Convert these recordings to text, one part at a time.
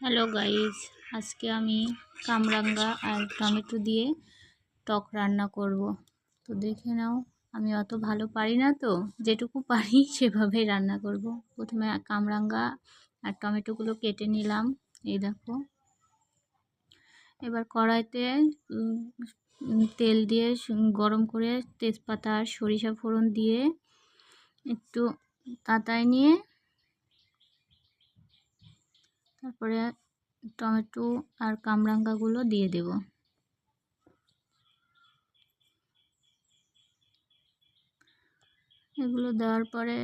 Hello guys, আজকে আমি কামরাঙ্গা আর টমেটো দিয়ে টক রান্না করব। তো দেখে নাও, আমি অত ভালো পারি না, তো যেটুকু পারি সেভাবেই রান্না করব। প্রথমে কামরাঙ্গা আর টমেটোগুলো কেটে নিলাম, এই দেখো। এবার কড়াইতে তেল দিয়ে গরম করে তেজপাতা আর সরিষা ফোড়ন দিয়ে একটু তাতায় নিয়ে তারপরে টমেটো আর কামরাঙ্গাগুলো দিয়ে দেব। এগুলো দেওয়ার পরে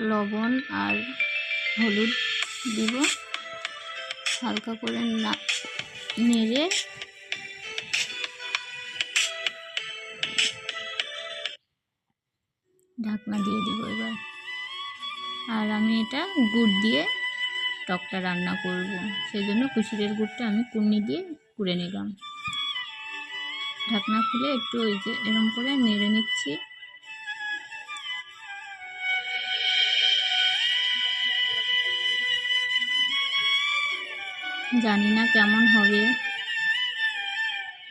লবণ আর হলুদ দিব, হালকা করে নেড়ে ঢাকনা দিয়ে দিব এবার। আর আমি এটা গুড় দিয়ে টকটা রান্না করব, সেই জন্য কুশিরের গুড়টা আমি কুন্নি দিয়ে কুড়ে নিলাম। ঢাকনা খুলে একটু ওই যে এরকম করে নেড়ে নিচ্ছি। জানি না কেমন হবে।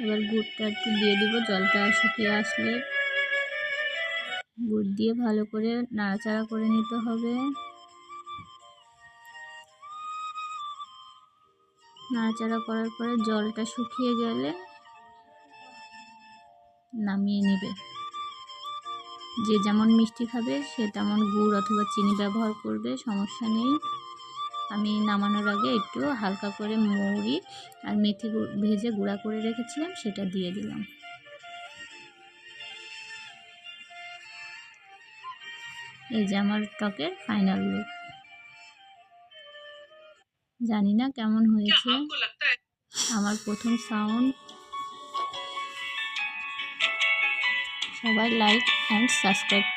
এবার গুড়টা একটু দিয়ে দিব, জলটা শুকিয়ে আসলে গুড় দিয়ে ভালো করে নাড়াচাড়া করে নিতে হবে। নাড়াচাড়া করার পরে জলটা শুকিয়ে গেলে নামিয়ে নেবে। যে যেমন মিষ্টি খাবে সে তেমন গুড় অথবা চিনি ব্যবহার করবে, সমস্যা নেই। আমি নামানোর আগে একটু হালকা করে মৌরি আর মেথি ভেজে গুঁড়া করে রেখেছিলাম, সেটা দিয়ে দিলাম। এই যে আমার টকের ফাইনাল লুক। জানি না কেমন হয়েছে, আমার প্রথম সাউন্ড। সবাই লাইক অ্যান্ড সাবস্ক্রাইব